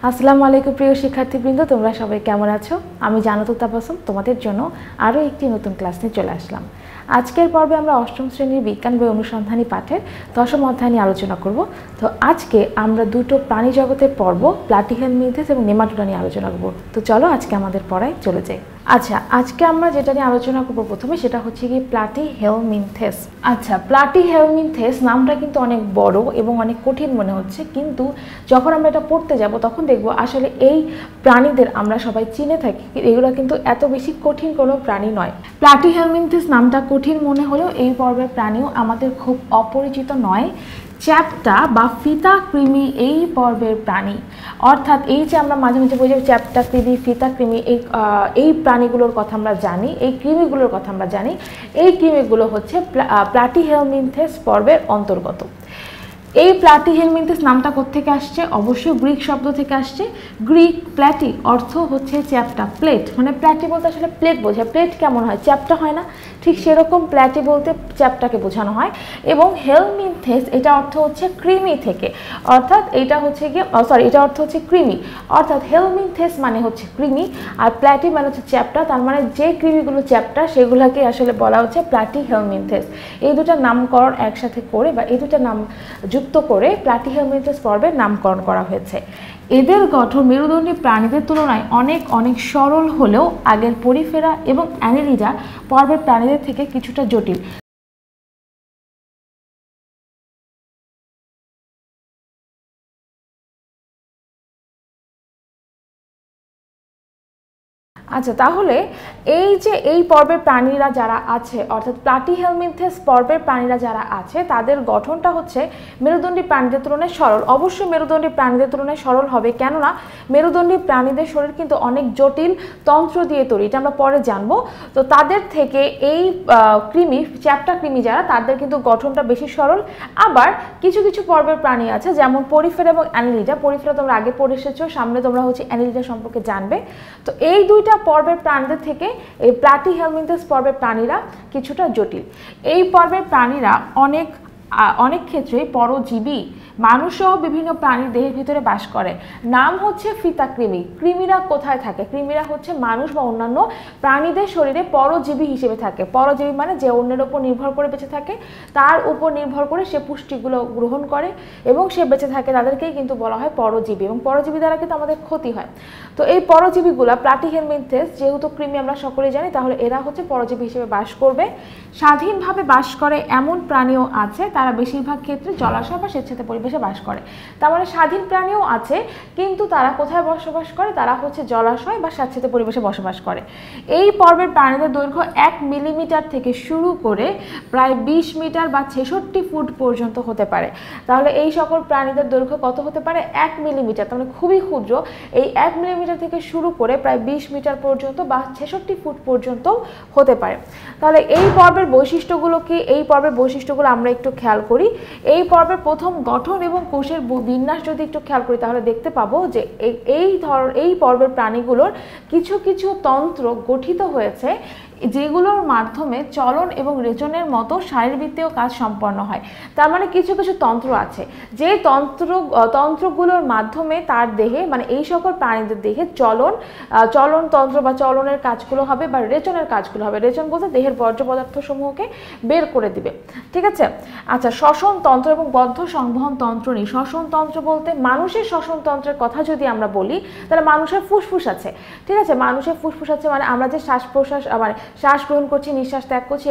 আসসালামু আলাইকুম প্রিয় শিক্ষার্থীবৃন্দ, তোমরা সবাই কেমন আছো? আমি জান্নাতুল তাবাসসুম তোমাদের জন্য আরও একটি নতুন ক্লাস নিয়ে চলে আসলাম। আজকের পর্বে আমরা অষ্টম শ্রেণীর বিজ্ঞান বই অনুসন্ধানী পাঠের দশম অধ্যায় নিয়ে আলোচনা করব। তো আজকে আমরা দুটো প্রাণী জগতের পর্ব প্লাটিহেলমিনথেস এবং নেমাটোডা নিয়ে আলোচনা করব। তো চলো আজকে আমাদের পড়ায় চলে যাই। আচ্ছা, আজকে আমরা যেটা নিয়ে আলোচনা করবো প্রথমে সেটা হচ্ছে কি প্লাটিহেলমিনথেস। আচ্ছা, প্লাটিহেলমিনথেস নামটা কিন্তু অনেক বড় এবং অনেক কঠিন মনে হচ্ছে, কিন্তু যখন আমরা এটা পড়তে যাব তখন দেখব আসলে এই প্রাণীদের আমরা সবাই চিনে থাকি, এগুলো কিন্তু এত বেশি কঠিন কোনো প্রাণী নয়। প্লাটিহেলমিনথেস নামটা কঠিন মনে হলেও এই পর্বের প্রাণীও আমাদের খুব অপরিচিত নয়। চ্যাপ্টা বা ফিতা কৃমি এই পর্বের প্রাণী, অর্থাৎ এই যে আমরা মাঝে মাঝে বলি চ্যাপ্টা কৃমি, ফিতা কৃমি, এই প্রাণীগুলোর কথা আমরা জানি, এই কৃমিগুলোর কথা আমরা জানি। এই কৃমিগুলো হচ্ছে প্লাটিহেলমিনথেস পর্বের অন্তর্গত। এই প্লাটিহেলমিনথেস নামটা কোত্থেকে আসছে? অবশ্যই গ্রিক শব্দ থেকে আসছে। গ্রিক প্ল্যাটি অর্থ হচ্ছে চ্যাপ্টা, প্লেট, মানে প্ল্যাটি বলতে আসলে প্লেট বোঝায়। প্লেট কেমন হয়? চ্যাপ্টা হয় না? ঠিক সেরকম প্ল্যাটি বলতে চ্যাপ্টাকে বোঝানো হয়। এবং হেলমিনথেস এটা অর্থ হচ্ছে কৃমি থেকে, অর্থাৎ এটা হচ্ছে গিয়ে এটা অর্থ হচ্ছে কৃমি, অর্থাৎ হেলমিনথেস মানে হচ্ছে কৃমি আর প্ল্যাটি মানে হচ্ছে চ্যাপ্টা। তার মানে যে কৃমিগুলো চ্যাপ্টা সেগুলোকে আসলে বলা হচ্ছে প্লাটিহেলমিনথেস। এই দুটো নামকরণ একসাথে করে বা এই দুটো নাম যুক্ত করে প্লাটিহেলমিনথেস পর্বের নামকরণ করা হয়েছে। এদের গঠন মেরুদণ্ডী প্রাণীদের তুলনায় অনেক সরল হলেও আগের পরিফেরা এবং অ্যানেলিডা পর্বের প্রাণীদের থেকে কিছুটা জটিল। আচ্ছা, তাহলে এই যে এই পর্বের প্রাণীরা যারা আছে, অর্থাৎ প্লাটিহেলমিনথেস পর্বের প্রাণীরা যারা আছে তাদের গঠনটা হচ্ছে মেরুদণ্ডী প্রাণীদের তুলনায় সরল। অবশ্যই মেরুদণ্ডী প্রাণীদের তুলনায় সরল হবে, কেননা মেরুদণ্ডী প্রাণীদের শরীর কিন্তু অনেক জটিল তন্ত্র দিয়ে তৈরি, এটা আমরা পরে জানবো। তো তাদের থেকে এই কৃমি, চ্যাপ্টা কৃমি যারা, তাদের কিন্তু গঠনটা বেশি সরল। আবার কিছু কিছু পর্বের প্রাণী আছে যেমন পরিফেরা এবং অ্যানেলিডা। পরিফেরা তোমরা আগে পড়ে এসেছো, সামনে তোমরা হচ্ছে অ্যানেলিডা সম্পর্কে জানবে। তো এই দুইটা পর্বের প্রাণীদের থেকে এই প্লাটিহেলমিনথেস পর্বের প্রাণীরা কিছুটা জটিল। এই পর্বের প্রাণীরা অনেক ক্ষেত্রেই পরজীবী, মানুষসহ বিভিন্ন প্রাণীর দেহের ভিতরে বাস করে। নাম হচ্ছে ফিতা কৃমি। কৃমিরা কোথায় থাকে? কৃমিরা হচ্ছে মানুষ বা অন্যান্য প্রাণীদের শরীরে পরজীবী হিসেবে থাকে। পরজীবী মানে যে অন্যের উপর নির্ভর করে বেঁচে থাকে, তার উপর নির্ভর করে সে পুষ্টিগুলো গ্রহণ করে এবং সে বেঁচে থাকে, তাদেরকেই কিন্তু বলা হয় পরজীবী। এবং পরজীবী দ্বারা কিন্তু আমাদের ক্ষতি হয়। তো এই পরজীবীগুলো প্লাটিহেলমিনথেস যেহেতু কৃমি আমরা সকলেই জানি, তাহলে এরা হচ্ছে পরজীবী হিসেবে বাস করবে। স্বাধীনভাবে বাস করে এমন প্রাণীও আছে, তারা বেশিরভাগ ক্ষেত্রে জলাশয় বা স্বেচ্ছাতে পরিবেশে বাস করে। তার মানে স্বাধীন প্রাণীও আছে, কিন্তু তারা কোথায় বসবাস করে? তারা হচ্ছে জলাশয় বা স্বেচ্ছাতে পরিবেশে বসবাস করে। এই পর্বের প্রাণীদের দৈর্ঘ্য 1 মিলিমিটার থেকে শুরু করে প্রায় 20 মিটার বা 66 ফুট পর্যন্ত হতে পারে। তাহলে এই সকল প্রাণীদের দৈর্ঘ্য কত হতে পারে? 1 মিলিমিটার, তার মানে খুবই ক্ষুদ্র। এই 1 মিলিমিটার থেকে শুরু করে প্রায় 20 মিটার পর্যন্ত বা 66 ফুট পর্যন্ত হতে পারে। তাহলে এই পর্বের বৈশিষ্ট্যগুলো কি? এই পর্বের বৈশিষ্ট্যগুলো আমরা একটু খেয়াল করি। এই পর্বের প্রথম গঠন এবং কোষের বিন্যাস যদি একটু খেয়াল করি তাহলে দেখতে পাবো যে এই পর্বের প্রাণীগুলোর কিছু কিছু তন্ত্র গঠিত হয়েছে যেগুলোর মাধ্যমে চলন এবং রেচনের মতো শারীরবৃত্তীয় কাজ সম্পন্ন হয়। তার মানে কিছু কিছু তন্ত্র আছে, যে তন্ত্রগুলোর মাধ্যমে তার দেহে, মানে এই সকল প্রাণীদের দেহে চলন তন্ত্র বা চলনের কাজগুলো হবে বা রেচনের কাজগুলো হবে। রেচন বলতে দেহের বর্জ্য পদার্থ সমূহকে বের করে দিবে, ঠিক আছে? আচ্ছা, শ্বসন তন্ত্র এবং বদ্ধ সংবহন তন্ত্র নেই। শ্বসন তন্ত্র বলতে মানুষের শ্বসন তন্ত্রের কথা যদি আমরা বলি, তাহলে মানুষের ফুসফুস আছে, ঠিক আছে? মানুষের ফুসফুস আছে, মানে আমরা যে শ্বাস প্রশ্বাস, মানে শ্বাস গ্রহণ করছি, নিঃশ্বাস ত্যাগ করছি,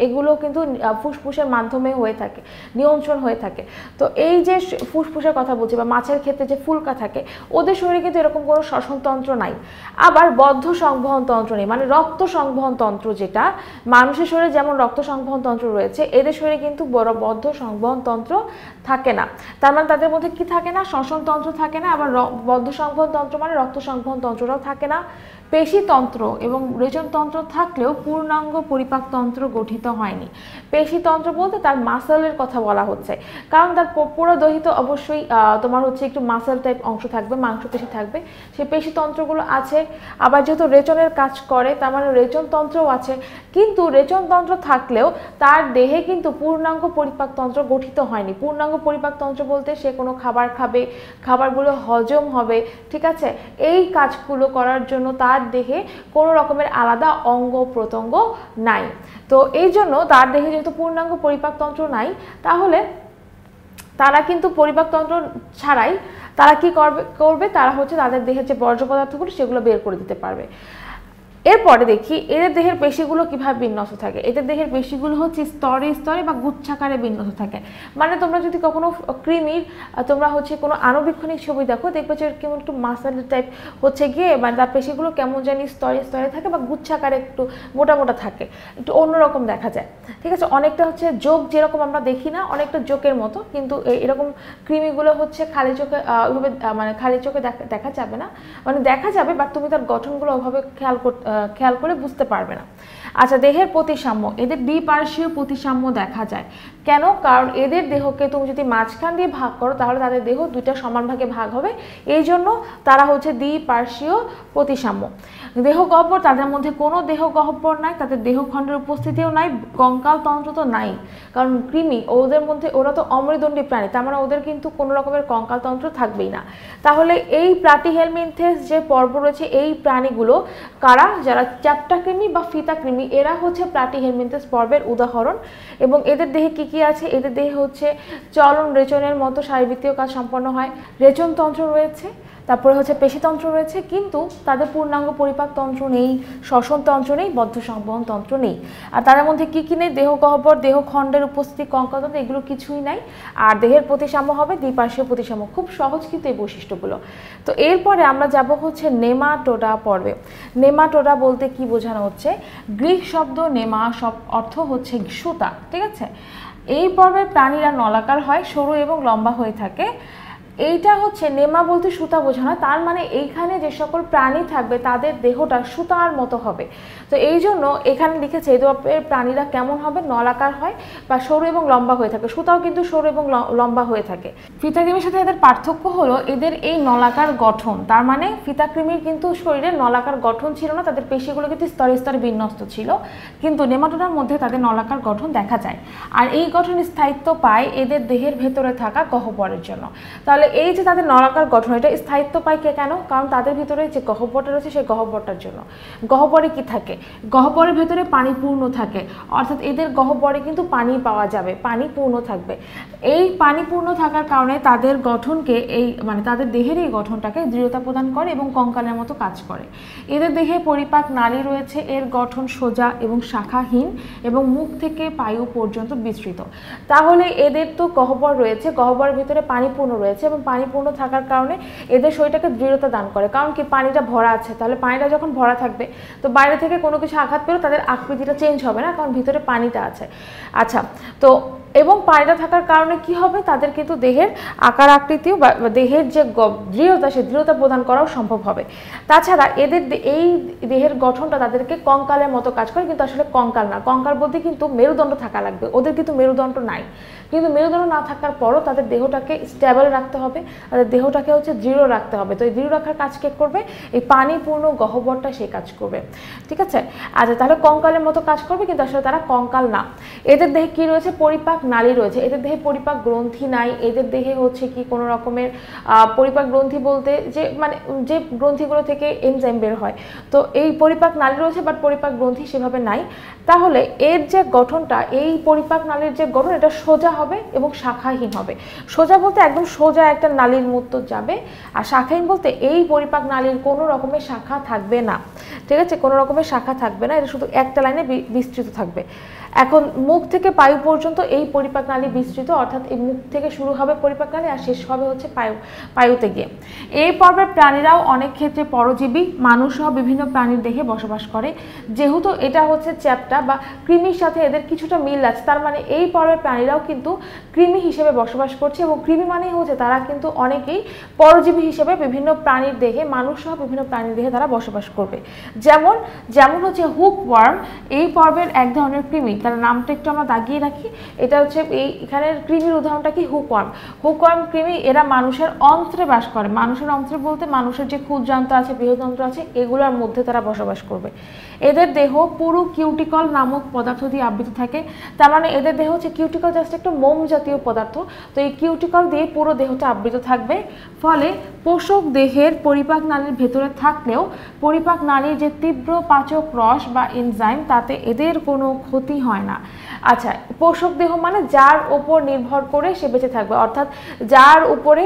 এগুলো কিন্তু ফুসফুসের মাধ্যমে হয়ে থাকে, নিয়ন্ত্রণ হয়ে থাকে। তো এই যে ফুসফুসের কথা বলছি, বা মাছের ক্ষেত্রে যে ফুলকা থাকে, ওদের শরীরে কিন্তু এরকম কোনো শ্বসনতন্ত্র নাই। আবার বদ্ধ সংবহন তন্ত্র নেই, মানে রক্ত সংবহন তন্ত্র, যেটা মানুষের শরীরে যেমন রক্ত সংবহন তন্ত্র রয়েছে, এদের শরীরে কিন্তু বদ্ধ সংবহন তন্ত্র থাকে না। তার মানে তাদের মধ্যে কি থাকে না? শ্বসনতন্ত্র থাকে না। আবার বদ্ধ সংবহন তন্ত্র মানে রক্ত সংবহন তন্ত্রটাও থাকে না। পেশিতন্ত্র এবং রেচনতন্ত্র থাকলেও পূর্ণাঙ্গ পরিপাকতন্ত্র গঠিত হয়নি। পেশিতন্ত্র বলতে তার মাসেলের কথা বলা হচ্ছে, কারণ তার পুরো দহিত অবশ্যই তোমার হচ্ছে একটু মাসেল টাইপ অংশ থাকবে, মাংসপেশি থাকবে, সেই পেশিতন্ত্রগুলো আছে। আবার যেহেতু রেচনের কাজ করে, তার মানে রেচনতন্ত্রও আছে। কিন্তু রেচনতন্ত্র থাকলেও তার দেহে কিন্তু পূর্ণাঙ্গ পরিপাকতন্ত্র গঠিত হয়নি। পূর্ণাঙ্গ পরিপাকতন্ত্র বলতে সে কোনো খাবার খাবে, খাবারগুলো হজম হবে, ঠিক আছে, এই কাজগুলো করার জন্য তার দেহে কোনো রকমের আলাদা অঙ্গ প্রত্যঙ্গ নাই। তো এই জন্য তার দেহে যেহেতু পূর্ণাঙ্গ পরিপাকতন্ত্র নাই, তাহলে তারা কিন্তু পরিপাকতন্ত্র ছাড়াই তারা কি করবে, তারা হচ্ছে তাদের দেহের যে বর্জ্য পদার্থগুলো সেগুলো বের করে দিতে পারবে। এরপরে দেখি এদের দেহের পেশিগুলো কিভাবে বিন্যস্ত থাকে। এদের দেহের পেশিগুলো হচ্ছে স্তরে স্তরে বা গুচ্ছাকারে বিন্যস্ত থাকে। মানে তোমরা যদি কখনো কৃমির তোমরা হচ্ছে কোনো আণুবীক্ষণিক ছবি দেখো, দেখবে যে কেমন একটু মাসেল টাইপ হচ্ছে গিয়ে, মানে তার পেশিগুলো কেমন জানি স্তরে স্তরে থাকে বা গুচ্ছাকারে একটু মোটা মোটা থাকে, একটু অন্যরকম দেখা যায়, ঠিক আছে। অনেকটা হচ্ছে যোগ যেরকম আমরা দেখি না, অনেকটা যোগের মতো, কিন্তু এরকম কৃমিগুলো হচ্ছে খালি চোখে ওইভাবে মানে খালি চোখে দেখা যাবে না, মানে দেখা যাবে বাট তুমি তার গঠনগুলো ওইভাবে খেয়াল করে বুঝতে পারবে না। আচ্ছা, দেহের প্রতিসাম্য, এদের দ্বিপার্শ্বীয় প্রতিসাম্য দেখা যায়। কেন? কারণ এদের দেহকে তুমি যদি মাঝখান দিয়ে ভাগ করো তাহলে তাদের দেহ দুইটা সমান ভাগে ভাগ হবে, এই জন্য তারা হচ্ছে দ্বিপার্শ্বীয় প্রতিসাম্য। দেহ গহ্বর, তাদের মধ্যে কোনো দেহ গহ্বর নাই, তাদের দেহখণ্ডের উপস্থিতিও নাই, কঙ্কাল তন্ত্র তো নাই, কারণ কৃমি ওদের মধ্যে, ওরা তো অমেরুদণ্ডী প্রাণী, তার মানে ওদের কিন্তু কোনো রকমের কঙ্কাল তন্ত্র থাকবেই না। তাহলে এই প্লাটিহেলমিনথেস যে পর্ব রয়েছে, এই প্রাণীগুলো কারা? যারা চ্যাপ্টা কৃমি বা ফিতা কৃমি, এরা হচ্ছে প্লাটিহেলমিনথেস পর্বের উদাহরণ। এবং এদের দেহে কি কি আছে? এদের দেহে হচ্ছে চলন রেচনের মতো শারীরবৃত্তীয় কাজ সম্পন্ন হয়, রেচনতন্ত্র রয়েছে, তারপরে হচ্ছে পেশিতন্ত্র রয়েছে, কিন্তু তাদের পূর্ণাঙ্গ পরিপাকতন্ত্র নেই, শ্বসনতন্ত্র নেই, বদ্ধ সংবহন তন্ত্র নেই। আর তাদের মধ্যে কি কি নেই? দেহ গহ্বর, দেহখণ্ডের উপস্থিতি, কঙ্কালতন্ত্র, এগুলো কিছুই নাই। আর দেহের প্রতিসাম্য হবে দ্বিপার্শ্বীয় প্রতিসাম্য। খুব সহজ কিন্তু এই বৈশিষ্ট্যগুলো। তো এরপরে আমরা যাব হচ্ছে নেমাটোডা পর্বে। নেমাটোডা বলতে কি বোঝানো হচ্ছে? গ্রিক শব্দ নেমা, সব অর্থ হচ্ছে সুতা, ঠিক আছে। এই পর্বের প্রাণীরা নলাকার হয়, সরু এবং লম্বা হয়ে থাকে। এইটা হচ্ছে নেমা বলতে সুতা বোঝানো, তার মানে এইখানে যে সকল প্রাণী থাকবে তাদের দেহটা সুতার মতো হবে। তো এই জন্য এখানে লিখেছে এই ধরনের প্রাণীরা কেমন হবে? নলাকার হয় বা সরু এবং লম্বা হয়ে থাকে। সুতাও কিন্তু সরু এবং লম্বা হয়ে থাকে। ফিতাকৃমির সাথে এদের পার্থক্য হলো এদের এই নলাকার গঠন, তার মানে ফিতাকৃমির কিন্তু শরীরে নলাকার গঠন ছিল না, তাদের পেশিগুলো কিন্তু স্তরে স্তরে বিন্যস্ত ছিল, কিন্তু নেমাটোডার মধ্যে তাদের নলাকার গঠন দেখা যায়। আর এই গঠন স্থায়িত্ব পায় এদের দেহের ভেতরে থাকা গহ্বরের জন্য। তাহলে এই যে তাদের নলাকার গঠন, এটা স্থায়িত্ব পায় কেন? কারণ তাদের ভিতরে যে গহ্বরটা রয়েছে সেই গহ্বরটার জন্য। গহ্বরে কি থাকে? গহ্বরের ভেতরে পানি পূর্ণ থাকে, অর্থাৎ এদের গহ্বরে কিন্তু পানি পাওয়া যাবে, পানি পূর্ণ থাকবে। এই পানি পূর্ণ থাকার কারণে তাদের গঠনকে মানে তাদের দেহের এই গঠনটাকে দৃঢ়তা প্রদান করে এবং কঙ্কালের মতো কাজ করে। এদের দেহে পরিপাক নালী রয়েছে, এর গঠন সোজা এবং শাখাহীন এবং মুখ থেকে পায়ু পর্যন্ত বিস্তৃত। তাহলে এদের তো গহ্বর রয়েছে, গহ্বরের ভিতরে পানি পূর্ণ রয়েছে এবং পানি পূর্ণ থাকার কারণে এদের শরীরটাকে দৃঢ়তা দান করে। কারণ কি? পানিটা ভরা আছে, তাহলে পানিটা যখন ভরা থাকবে তো বাইরে থেকে কোনো কিছু আঘাত পেলেও তাদের আকৃতিটা চেঞ্জ হবে না, কারণ ভিতরে পানিটা আছে। আচ্ছা, তো এবং পানিটা থাকার কারণে কি হবে? তাদের কিন্তু দেহের আকার আকৃতিও বা দেহের যে দৃঢ়তা, সেই দৃঢ়তা প্রদান করাও সম্ভব হবে। তাছাড়া এদের এই দেহের গঠনটা তাদেরকে কঙ্কালের মতো কাজ করে, কিন্তু আসলে কঙ্কাল না। কঙ্কাল বলতে কিন্তু মেরুদণ্ড থাকা লাগবে, ওদের কিন্তু মেরুদণ্ড নাই। কিন্তু মেরুদণ্ড না থাকার পরও তাদের দেহটাকে স্টেবল রাখতে হবে, তাদের দেহটাকে হচ্ছে দৃঢ় রাখতে হবে। তো এই দৃঢ় রাখার কাজ কে করবে? এই পানিপূর্ণ গহ্বরটা সেই কাজ করবে, ঠিক আছে। আচ্ছা, তাহলে কঙ্কালের মতো কাজ করবে, কিন্তু আসলে তারা কঙ্কাল না। এদের দেহে কি রয়েছে? পরিপাক নালী রয়েছে, এদের দেহে পরিপাক গ্রন্থি নাই। এদের দেহে হচ্ছে কি কোনো রকমের পরিপাক গ্রন্থি বলতে যে মানে যে গ্রন্থিগুলো থেকে এনজাইম বের হয়, তো এই পরিপাক নালী রয়েছে বাট পরিপাক গ্রন্থি সেভাবে নাই। তাহলে এর যে গঠনটা, এই পরিপাক নালীর যে গঠন, এটা সোজা হবে এবং শাখাহীন হবে। সোজা বলতে একদম সোজা একটা নালীর মতো যাবে, আর শাখাহীন বলতে এই পরিপাক নালীর কোনো রকমের শাখা থাকবে না, ঠিক আছে, কোনো রকমের শাখা থাকবে না, এটা শুধু একটা লাইনে বিস্তৃত থাকবে। এখন মুখ থেকে পায়ু পর্যন্ত এই পরিপাক নালী বিস্তৃত, অর্থাৎ এই মুখ থেকে শুরু হবে পরিপাক নালী আর শেষ হবে হচ্ছে পায়ুতে গিয়ে। এই পর্বের প্রাণীরাও অনেক ক্ষেত্রে পরজীবী, মানুষ সহ বিভিন্ন প্রাণীর দেহে বসবাস করে। যেহেতু এটা হচ্ছে চ্যাপ্টা বা কৃমির সাথে এদের কিছুটা মিল আছে, তার মানে এই পর্বের প্রাণীরাও কিন্তু কৃমি হিসেবে বসবাস করছে। এবং কৃমি মানেই হচ্ছে তারা কিন্তু অনেকেই পরজীবী হিসেবে বিভিন্ন প্রাণীর দেহে, মানুষ সহ বিভিন্ন প্রাণীর দেহে তারা বসবাস করবে। যেমন হচ্ছে হুক ওয়ার্ম, এই পর্বের এক ধরনের কৃমি, এখানে নামটা একটু আমরা দাগিয়ে রাখি। এটা হচ্ছে এখানের কৃমির উদাহরণটা কি, হুকওয়ার্ম। হুকওয়ার্ম কৃমি এরা মানুষের অন্ত্রে বাস করে। মানুষের অন্ত্রে বলতে মানুষের যে ক্ষুদ্রান্ত আছে, বৃহদন্ত্র আছে, এগুলোর মধ্যে তারা বসবাস করবে। এদের দেহ পুরো কিউটিকল নামক পদার্থ দিয়ে আবৃত থাকে। তার মানে এদের দেহ হচ্ছে, কিউটিকল জাস্ট একটা মোম জাতীয় পদার্থ, তো এই কিউটিকল দিয়ে পুরো দেহটা আবৃত থাকবে। ফলে পোষক দেহের পরিপাক নালীর ভেতরে থাকলেও পরিপাক নালীর যে তীব্র পাচক রস বা এনজাইম, তাতে এদের কোনো ক্ষতি হয় না। আচ্ছা, পোষক দেহ মানে যার উপর নির্ভর করে সে বেঁচে থাকবে, অর্থাৎ যার উপরে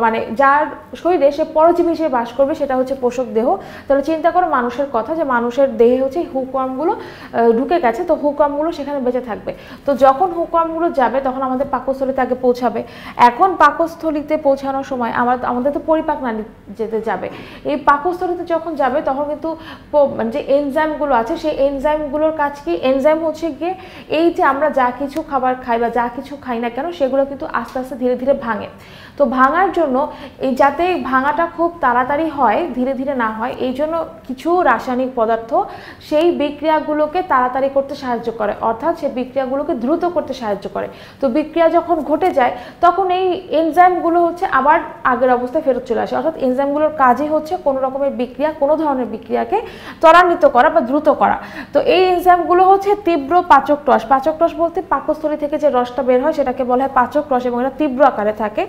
মানে যার শরীরে সে পরজীবী হিসেবে বাস করবে, সেটা হচ্ছে পোষক দেহ। তাহলে চিন্তা করো মানুষের কথা, যে মানুষের দেহে হচ্ছে হুকওয়ার্মগুলো ঢুকে গেছে, তো হুকওয়ার্মগুলো সেখানে বেঁচে থাকবে। তো যখন হুকওয়ার্মগুলো যাবে তখন আমাদের পাকস্থলীতে আগে পৌঁছাবে। এখন পাকস্থলীতে পৌঁছানোর সময় আমাদের তো পরিপাক নালী যেতে যাবে। এই পাকস্থলীতে যখন যাবে তখন কিন্তু যে এনজাইমগুলো আছে, সেই এনজাইমগুলোর কাজ কি, এনজাইম হচ্ছে গিয়ে এই যে আমরা যা কিছু খাবার খাই বা যা কিছু খাই না কেন, সেগুলো কিন্তু আস্তে আস্তে ধীরে ধীরে ভাঙে। তো ভাঙার জন্য এই যাতে ভাঙাটা খুব তাড়াতাড়ি হয়, ধীরে ধীরে না হয়, এই জন্য কিছু রাসায়নিক পদার্থ সেই বিক্রিয়াগুলোকে তাড়াতাড়ি করতে সাহায্য করে, অর্থাৎ সেই বিক্রিয়াগুলোকে দ্রুত করতে সাহায্য করে। তো বিক্রিয়া যখন ঘটে যায় তখন এই এনজাইমগুলো হচ্ছে আবার আগের অবস্থায় ফেরত চলে আসে। অর্থাৎ এনজাইমগুলোর কাজই হচ্ছে কোনো রকমের বিক্রিয়া, কোনো ধরনের বিক্রিয়াকে ত্বরান্বিত করা বা দ্রুত করা। তো এই এনজাইমগুলো হচ্ছে তীব্র পাচক রস। পাচক রস বলতে পাকস্থলী থেকে যে রসটা বের হয় সেটাকে বলা হয় পাচক রস, এবং এটা তীব্র আকারে থাকে।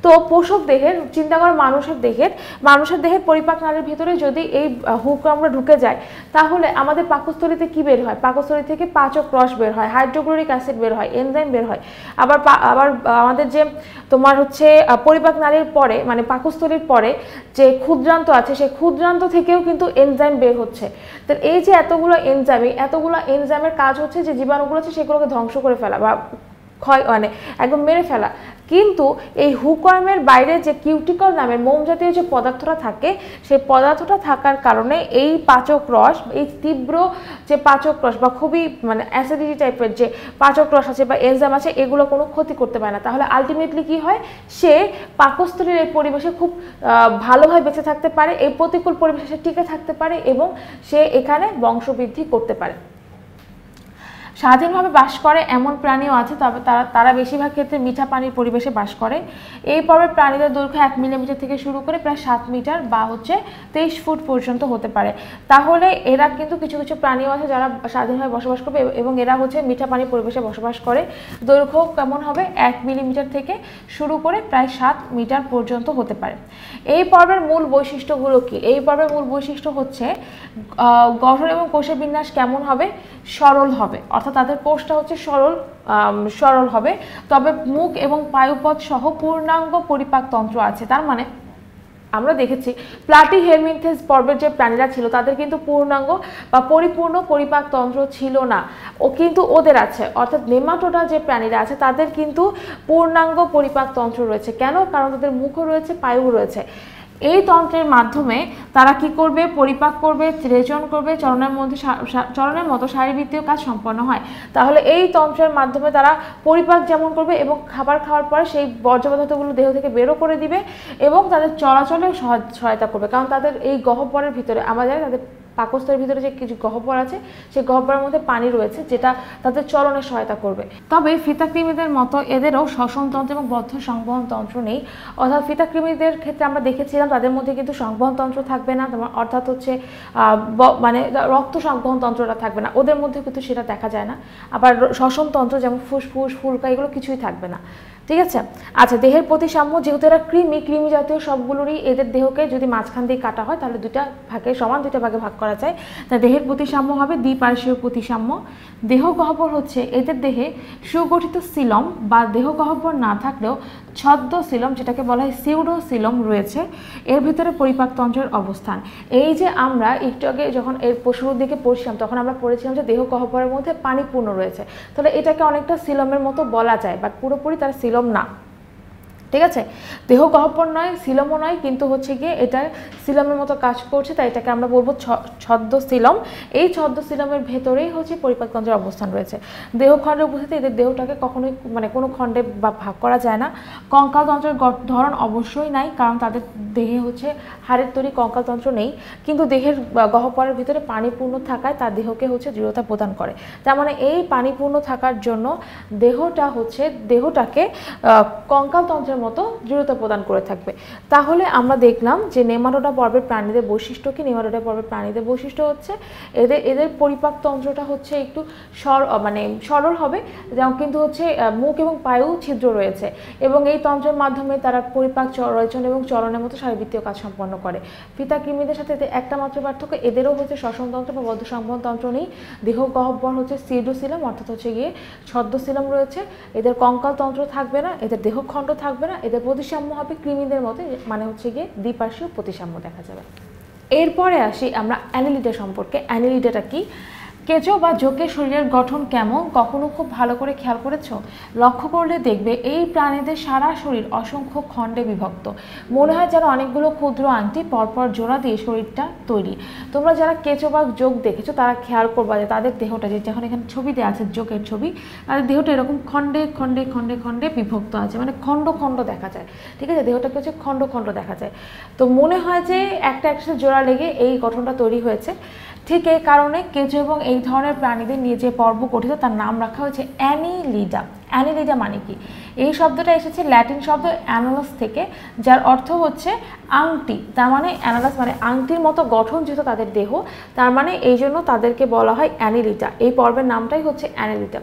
তো পোষক দেহের, চিন্তা কর মানুষের দেহের পরিপাক নালীর ভিতরে যদি এই হুকওয়ার্মটা ঢুকে যায়, তাহলে আমাদের পাকস্থলীতে কি বের হয়, পাকস্থলী থেকে পাচক রস বের হয়, হাইড্রোক্লোরিক অ্যাসিড বের হয়, এনজাইম বের হয়। আবার আমাদের যে তোমার হচ্ছে পরিপাক নালীর পরে মানে পাকস্থলীর পরে যে ক্ষুদ্রান্ত আছে, সেই ক্ষুদ্রান্ত থেকেও কিন্তু এনজাইম বের হচ্ছে। তো এই যে এতগুলো এনজাইমের কাজ হচ্ছে যে জীবাণুগুলো আছে সেগুলোকে ধ্বংস করে ফেলা বা মানে একদম মেরে ফেলা। কিন্তু এই হুকওয়ার্মের বাইরে যে কিউটিকল নামের মোম জাতীয় যে পদার্থটা থাকে, সেই পদার্থটা থাকার কারণে এই পাচক রস, এই তীব্র যে পাচক রস বা খুবই মানে অ্যাসিডিটি টাইপের যে পাচক রস আছে বা এনজাইম আছে, এগুলো কোনো ক্ষতি করতে পারে না। তাহলে আলটিমেটলি কি হয়, সে পাকস্থলীর এই পরিবেশে খুব ভালোভাবে বেঁচে থাকতে পারে, এই প্রতিকূল পরিবেশে সে টিকে থাকতে পারে এবং সে এখানে বংশবৃদ্ধি করতে পারে। স্বাধীনভাবে বাস করে এমন প্রাণীও আছে, তবে তারা বেশিরভাগ ক্ষেত্রে মিঠা পানির পরিবেশে বাস করে। এই পর্বের প্রাণীদের দৈর্ঘ্য 1 মিলিমিটার থেকে শুরু করে প্রায় 7 মিটার বা হচ্ছে 23 ফুট পর্যন্ত হতে পারে। তাহলে এরা কিন্তু কিছু কিছু প্রাণীও আছে যারা স্বাধীনভাবে বসবাস করবে এবং এরা হচ্ছে মিঠা পানির পরিবেশে বসবাস করে। দৈর্ঘ্য কেমন হবে, 1 মিলিমিটার থেকে শুরু করে প্রায় 7 মিটার পর্যন্ত হতে পারে। এই পর্বের মূল বৈশিষ্ট্যগুলো কি, এই পর্বের মূল বৈশিষ্ট্য হচ্ছে গঠন এবং কোষের বিন্যাস কেমন হবে, সরল হবে, অর্থাৎ তাদের কোষটা হচ্ছে সরল হবে। তবে মুখ এবং পায়ুপথ সহ পূর্ণাঙ্গ পরিপাক তন্ত্র আছে। তার মানে আমরা দেখেছি প্লাটিহেলমিনথেস পর্বের যে প্রাণীরা ছিল তাদের কিন্তু পূর্ণাঙ্গ বা পরিপূর্ণ পরিপাক তন্ত্র ছিল না, কিন্তু ওদের আছে। অর্থাৎ নেমাটোডা যে প্রাণীরা আছে তাদের কিন্তু পূর্ণাঙ্গ পরিপাক তন্ত্র রয়েছে। কেন? কারণ তাদের মুখও রয়েছে, পায়ু রয়েছে। এই তন্ত্রের মাধ্যমে তারা কি করবে, পরিপাক করবে, রেচন করবে, চলনের মতো শারীরবৃত্তীয় কাজ সম্পন্ন হয়। তাহলে এই তন্ত্রের মাধ্যমে তারা পরিপাক যেমন করবে এবং খাবার খাওয়ার পরে সেই বর্জ্য পদার্থগুলো দেহ থেকে বেরো করে দিবে এবং তাদের চলাচলে সহায়তা করবে। কারণ তাদের এই গহ্বরের ভিতরে আমরা জানি তাদের পাকস্থলীর ভিতরে যে কিছু গহ্বর আছে, সেই গহ্বরের মধ্যে পানি রয়েছে যেটা তাদের চলনে সহায়তা করবে। তবে ফিতাকৃমিদের মতো এদেরও শ্বসনতন্ত্র এবং বদ্ধ সংবহন তন্ত্র নেই। অর্থাৎ ফিতাকৃমিদের ক্ষেত্রে আমরা দেখেছিলাম তাদের মধ্যে কিন্তু সংবহন তন্ত্র থাকবে না, অর্থাৎ হচ্ছে মানে রক্ত সংবহন তন্ত্রটা থাকবে না, ওদের মধ্যে কিন্তু সেটা দেখা যায় না। আবার শ্বসনতন্ত্র যেমন ফুসফুস, ফুলকা, এগুলো কিছুই থাকবে না। ঠিক আছে। আচ্ছা, দেহের প্রতিসাম্য, যেহেতু এরা কৃমি জাতীয় সবগুলোরই এদের দেহকে যদি মাঝখান দিয়ে কাটা হয় তাহলে দুইটা ভাগে ভাগ করা যায়। তা দেহের প্রতিসাম্য হবে দ্বিপার্শ্বীয় প্রতিসাম্য। দেহ গহ্বর হচ্ছে এদের দেহে সুগঠিত সিলম বা দেহ গহ্বর না থাকলেও ছদ্ম সিলম, যেটাকে বলা হয় সিউডো সিলম রয়েছে, এর ভিতরে পরিপাকতন্ত্রের অবস্থান। এই যে আমরা একটু আগে যখন এর শুরুর দিকে পড়ছিলাম তখন আমরা পড়েছিলাম যে দেহ গহ্বরের মধ্যে পানি পূর্ণ রয়েছে, তাহলে এটাকে অনেকটা সিলমের মতো বলা যায়, বাট পুরোপুরি তার সিলম না। ঠিক আছে, দেহ গহ্বর নয়, সিলমও নয়, কিন্তু হচ্ছে গিয়ে এটা সিলমের মতো কাজ করছে, তাই এটাকে আমরা বলবো ছদ্ম সিলম। এই ছদ্ম সিলমের ভেতরেই হচ্ছে পরিপাকতন্ত্রের অবস্থান রয়েছে। দেহখণ্ডের উপস্থিতি এদের দেহটাকে কখনোই মানে কোনো খণ্ডে বা ভাগ করা যায় না। কঙ্কালতন্ত্রের ধরন অবশ্যই নাই, কারণ তাদের দেহে হচ্ছে হাড়ের তৈরি কঙ্কালতন্ত্র নেই, কিন্তু দেহের গহ্বরের ভিতরে পানিপূর্ণ থাকায় তার দেহকে হচ্ছে দৃঢ়তা প্রদান করে। তার মানে এই পানিপূর্ণ থাকার জন্য দেহটাকে কঙ্কালতন্ত্রের মতো দৃঢ়তা প্রদান করে থাকবে। তাহলে আমরা দেখলাম যে নেমাটোডা পর্বের প্রাণীদের বৈশিষ্ট্য কি। নেমাটোডা পর্বের প্রাণীদের বৈশিষ্ট্য হচ্ছে এদের পরিপাকতন্ত্রটা হচ্ছে একটু সরল হবে, যেমন কিন্তু হচ্ছে মুখ এবং পায়েও ছিদ্র রয়েছে, এবং এই তন্ত্রের মাধ্যমে তারা পরিপাক, রচন এবং চলনের মতো শারীরবৃত্তীয় কাজ সম্পন্ন করে। ফিতা কৃমিদের সাথে এদের একটা মাত্র পার্থক্য, এদেরও হচ্ছে শ্বসনতন্ত্র বা বদ্ধ সংবহনতন্ত্র নেই। দেহ গহ্বর হচ্ছে সিডোসিলম, অর্থাৎ হচ্ছে গিয়ে ছদ্মসিলম রয়েছে। এদের কঙ্কালতন্ত্র থাকবে না, এদের দেহখণ্ড থাকবে না, এদের প্রতিসাম্য হবে কৃমিদের মতো, মানে হচ্ছে গিয়ে দ্বিপার্শ্বীয় প্রতিসাম্য দেখা যাবে। এরপরে আসি আমরা অ্যানিলিডা সম্পর্কে। অ্যানিলিডাটা কি? কেঁচো বা জোকের শরীরের গঠন কেমন কখনো খুব ভালো করে খেয়াল করেছো? লক্ষ্য করলে দেখবে এই প্রাণীদের সারা শরীর অসংখ্য খণ্ডে বিভক্ত, মনে হয় যেন অনেকগুলো ক্ষুদ্র আংটি পরপর জোড়া দিয়ে শরীরটা তৈরি। তোমরা যারা কেঁচো বা জোক দেখেছো তারা খেয়াল করবা যে তাদের দেহটা, যে যখন এখানে ছবিতে আছে জোকের ছবি, তাদের দেহটা এরকম খণ্ডে খণ্ডে খণ্ডে খণ্ডে বিভক্ত আছে, মানে খণ্ড খণ্ড দেখা যায়। ঠিক আছে, দেহটাকে হচ্ছে খণ্ড খণ্ড দেখা যায়। তো মনে হয় যে একটা একসাথে জোড়া লেগে এই গঠনটা তৈরি হয়েছে। ঠিক এই কারণে কেঁচো এবং এই ধরনের প্রাণীদের নিয়ে যে পর্ব গঠিত তার নাম রাখা হয়েছে অ্যানিলিডা। অ্যানিলিডা মানে কি? এই শব্দটা এসেছে ল্যাটিন শব্দ অ্যানালাস থেকে, যার অর্থ হচ্ছে আংটি। তার মানে অ্যানালাস মানে আংটির মতো গঠন যেহেতু তাদের দেহ, তার মানে এই জন্য তাদেরকে বলা হয় অ্যানিলিডা। এই পর্বের নামটাই হচ্ছে অ্যানিলিডা।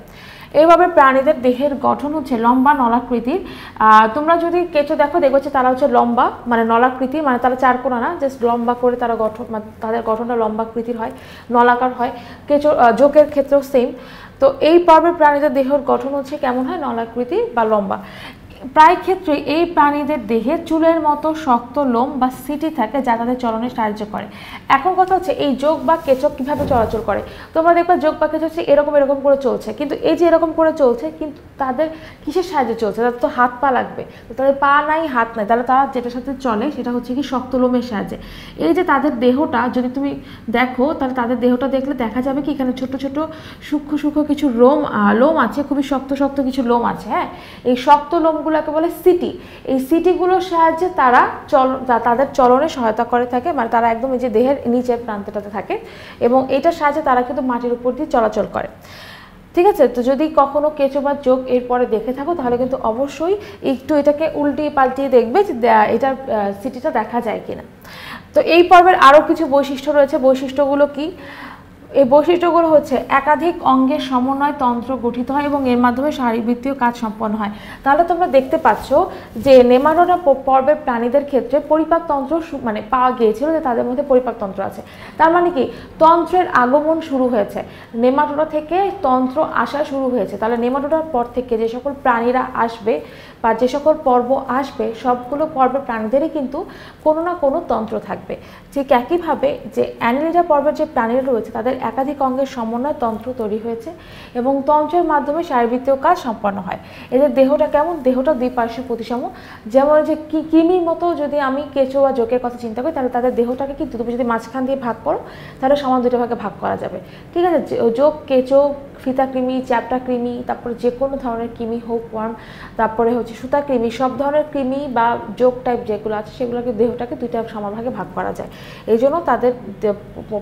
এইভাবে প্রাণীদের দেহের গঠন হচ্ছে লম্বা নলাকৃতির। তোমরা যদি কেঁচো দেখো দেখবে যে তারা হচ্ছে লম্বা, মানে নলাকৃতির, মানে তারা চারকোনা না, জাস্ট লম্বা করে তারা গঠন, মানে তাদের গঠনটা লম্বাকৃতির হয়, নলাকার হয়। কেঁচো জোকের ক্ষেত্রেও সেম। তো এই পর্বের প্রাণীদের দেহের গঠন হচ্ছে কেমন হয়? নলাকৃতি বা লম্বা। প্রায় ক্ষেত্রে এই প্রাণীদের দেহে চুলের মতো শক্ত লোম বা সিটি থাকে, যা তাদের চলনে সাহায্য করে। এখন কথা হচ্ছে এই জোক বা কেঁচো কীভাবে চলাচল করে? তোমরা দেখবে জোক বা কেঁচো হচ্ছে এরকম এরকম করে চলছে, কিন্তু এই যে এরকম করে চলছে, কিন্তু তাদের কিসের সাহায্যে চলছে? তাদের তো হাত পা লাগবে, তো তাদের পা নাই, হাত নাই, তাহলে তারা যেটার সাথে চলে সেটা হচ্ছে কি শক্ত লোমের সাহায্যে। এই যে তাদের দেহটা যদি তুমি দেখো, তাহলে তাদের দেহটা দেখলে দেখা যাবে কি এখানে ছোট ছোট সূক্ষ্ম সূক্ষ্ম কিছু লোম আছে, খুবই শক্ত শক্ত কিছু লোম আছে। হ্যাঁ, এই শক্ত লোমগুলোকে বলে সিটি। এই সিটিগুলোর সাহায্যে তারা তাদের চলনে সহায়তা করে থাকে, মানে তারা একদম এই যে দেহের নিচের প্রান্তটাতে থাকে, এবং এটার সাহায্যে তারা কিন্তু মাটির উপর দিয়ে চলাচল করে। ঠিক আছে, তো যদি কখনো কেঁচো বা জোক এরপরে দেখে থাকো তাহলে কিন্তু অবশ্যই একটু এটাকে উল্টিয়ে পাল্টিয়ে দেখবে যে এটার সিটিটা দেখা যায় কিনা। তো এই পর্বের আরও কিছু বৈশিষ্ট্য রয়েছে। বৈশিষ্ট্যগুলো কি? এই বৈশিষ্ট্যগুলো হচ্ছে একাধিক অঙ্গের সমন্বয় তন্ত্র গঠিত হয় এবং এর মাধ্যমে শারীরবৃত্তীয় কাজ সম্পন্ন হয়। তাহলে তোমরা দেখতে পাচ্ছ যে নেমাটোডা পর্বের প্রাণীদের ক্ষেত্রে পরিপাকতন্ত্র মানে পাওয়া গিয়েছিল যে তাদের মধ্যে পরিপাকতন্ত্র আছে। তার মানে কি তন্ত্রের আগমন শুরু হয়েছে, নেমাটোডা থেকে তন্ত্র আসা শুরু হয়েছে। তাহলে নেমাটোডার পর থেকে যে সকল প্রাণীরা আসবে বা যে সকল পর্ব আসবে, সবগুলো পর্বের প্রাণীদেরই কিন্তু কোনো না কোনো তন্ত্র থাকবে। ঠিক একইভাবে যে অ্যানিলিডা পর্বের যে প্রাণীরা রয়েছে তাদের একাধিক অঙ্গের সমন্বয় তন্ত্র তৈরি হয়েছে এবং তন্ত্রের মাধ্যমে শারীরবৃত্তীয় কাজ সম্পন্ন হয়। এদের দেহটা কেমন? দেহটা দ্বিপার্শ্বীয় প্রতিসাম্য। যেমন যে কৃমির মতো যদি আমি কেঁচো বা জোকের কথা চিন্তা করি, তাহলে তাদের দেহটাকে কিন্তু তুমি যদি মাঝখান দিয়ে ভাগ করো তাহলে সমান দুটো ভাগে ভাগ করা যাবে। ঠিক আছে, জোক, কেঁচো, ফিতা কৃমি, চ্যাপ্টা কৃমি, তারপরে যে কোনো ধরনের কৃমি হোক, ওয়ার্ম, তারপরে হচ্ছে সুতা কৃমি, সব ধরনের কৃমি বা জোক টাইপ যেগুলো আছে সেগুলোকে দেহটাকে দুইটা সমানভাগে ভাগ করা যায়। এই জন্য তাদের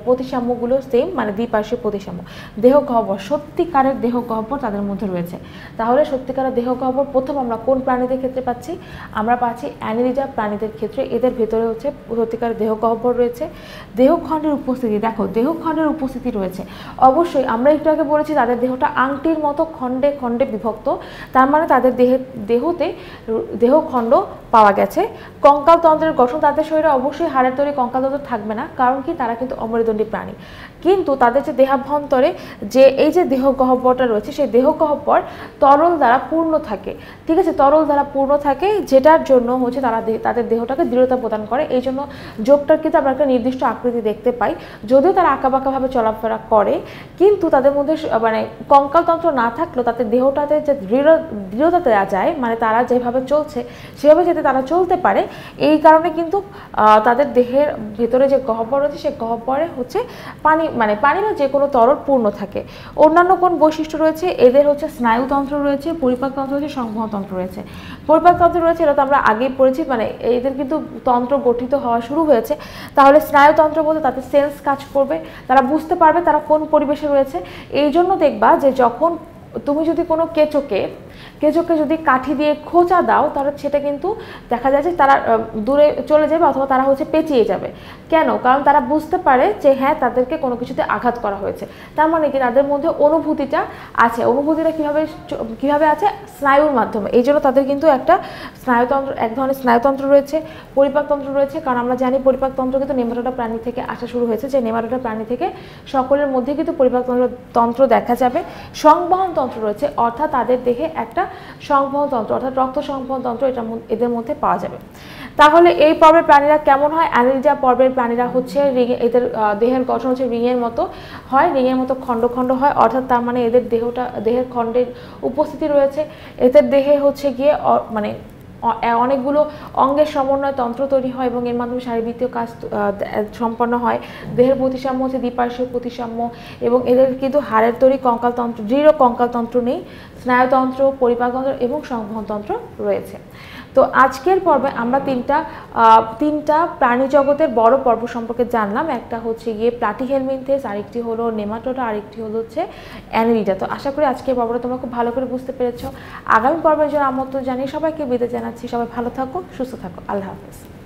প্রতিসাম্যগুলো সেম, মানে দ্বিপার্শ্বীয় প্রতিসাম্য। দেহ গহ্বর, সত্যিকারের দেহ গহ্বর তাদের মধ্যে রয়েছে। তাহলে সত্যিকারের দেহ গহ্বর প্রথম আমরা কোন প্রাণীদের ক্ষেত্রে পাচ্ছি? আমরা পাচ্ছি অ্যানিলিডা প্রাণীদের ক্ষেত্রে। এদের ভেতরে হচ্ছে সত্যিকারের দেহ গহ্বর রয়েছে। দেহখণ্ডের উপস্থিতি, দেখো দেহখণ্ডের উপস্থিতি রয়েছে। অবশ্যই আমরা একটু আগে বলেছি তাদের দেহটা আংটির মতো খণ্ডে খণ্ডে বিভক্ত, তার মানে তাদের দেহতে দেহখণ্ড পাওয়া গেছে। কঙ্কালতন্ত্রের গঠন, তাদের শরীরে অবশ্যই হাড়ের তৈরি কঙ্কালতন্ত্র থাকবে না, কারণ কি তারা কিন্তু অমেরুদণ্ডী প্রাণী। কিন্তু তাদের যে দেহাভ্যন্তরে যে এই যে দেহগহ্বরটা রয়েছে সেই দেহগহ্বর তরল দ্বারা পূর্ণ থাকে, ঠিক আছে, তরল দ্বারা পূর্ণ থাকে, যেটার জন্য হচ্ছে তারা তাদের দেহটাকে দৃঢ়তা প্রদান করে। এই জন্য যোগটার কিন্তু আমরা একটা নির্দিষ্ট আকৃতি দেখতে পাই, যদিও তারা আঁকাবাঁকাভাবে চলাফেরা করে, কিন্তু তাদের মধ্যে মানে কঙ্কালতন্ত্র না থাকলেও তাদের দেহটাতে যে দৃঢ়তা দেওয়া যায়, মানে তারা যেভাবে চলছে সেভাবে যাতে তারা চলতে পারে, এই কারণে কিন্তু তাদের দেহের ভেতরে যে গহ্বর রয়েছে সেই গহ্বরে হচ্ছে পানি, মানে পানি বা যে কোনো তরল পূর্ণ থাকে। অন্যান্য কোন বৈশিষ্ট্য রয়েছে, এদের হচ্ছে স্নায়ুতন্ত্র রয়েছে, পরিপাকতন্ত্র রয়েছে, সংবহনতন্ত্র রয়েছে। পরিপাকতন্ত্র রয়েছে, এটা তো আমরা আগেই পড়েছি, মানে এদের কিন্তু তন্ত্র গঠিত হওয়া শুরু হয়েছে। তাহলে স্নায়ুতন্ত্র বলতে তাদের সেন্স কাজ করবে, তারা বুঝতে পারবে তারা কোন পরিবেশে রয়েছে। এই জন্য দেখবা যে যখন তুমি যদি কোনো কেঁচোকে যদি কাঠি দিয়ে খোঁচা দাও, তাহলে সেটা কিন্তু দেখা যায় যে তারা দূরে চলে যাবে অথবা তারা হচ্ছে পেঁচিয়ে যাবে। কেন? কারণ তারা বুঝতে পারে যে হ্যাঁ তাদেরকে কোনো কিছুতে আঘাত করা হয়েছে। তার মানে কি তাদের মধ্যে অনুভূতিটা আছে। অনুভূতিটা কিভাবে আছে? স্নায়ুর মাধ্যমে। এই জন্য তাদের কিন্তু একটা স্নায়ুতন্ত্র, এক ধরনের স্নায়ুতন্ত্র রয়েছে, পরিপাকতন্ত্র রয়েছে। কারণ আমরা জানি পরিপাকতন্ত্র কিন্তু নেমাটোডা প্রাণী থেকে আসা শুরু হয়েছে, যে নেমাটোডা প্রাণী থেকে সকলের মধ্যে কিন্তু পরিপাকতন্ত্র দেখা যাবে। সংবহন তন্ত্র রয়েছে, অর্থাৎ তাদের দেহে একটা সংবহন তন্ত্র অর্থাৎ রক্ত সংবহন তন্ত্র এদের মধ্যে পাওয়া যাবে। তাহলে এই পর্বের প্রাণীরা কেমন হয়? অ্যানেলিডা পর্বের প্রাণীরা হচ্ছে এদের দেহের গঠন হচ্ছে রিংয়ের মতো হয়, রিংয়ের মতো খণ্ড খণ্ড হয়, অর্থাৎ তার মানে এদের দেহের খণ্ডের উপস্থিতি রয়েছে। এদের দেহে হচ্ছে গিয়ে মানে অনেকগুলো অঙ্গের সমন্বয় তন্ত্র তৈরি হয় এবং এর মাধ্যমে শারীরবৃত্তীয় কাজ সম্পন্ন হয়। দেহের প্রতিসাম্য হচ্ছে দ্বিপার্শ্বীয় প্রতিসাম্য, এবং এদের কিন্তু হাড়ের তৈরি কঙ্কালতন্ত্র, দৃঢ় কঙ্কালতন্ত্র নেই, স্নায়ুতন্ত্র, পরিপাকতন্ত্র এবং সংবহনতন্ত্র রয়েছে। তো আজকের পর্বে আমরা তিনটা প্রাণী জগতের বড় পর্ব সম্পর্কে জানলাম। একটা হচ্ছে গিয়ে প্লাটিহেলমিনথেস, আরেকটি হলো নেমাটোডা, আরেকটি হলো হচ্ছে অ্যানেলিডা। তো আশা করি আজকের পর্বটা তোমরা খুব ভালো করে বুঝতে পেরেছো। আগামী পর্বের জন্য আমন্ত্রণ জানিয়ে সবাইকে বিদায় জানাচ্ছি। সবাই ভালো থাকো, সুস্থ থাকো, আল্লাহ হাফেজ।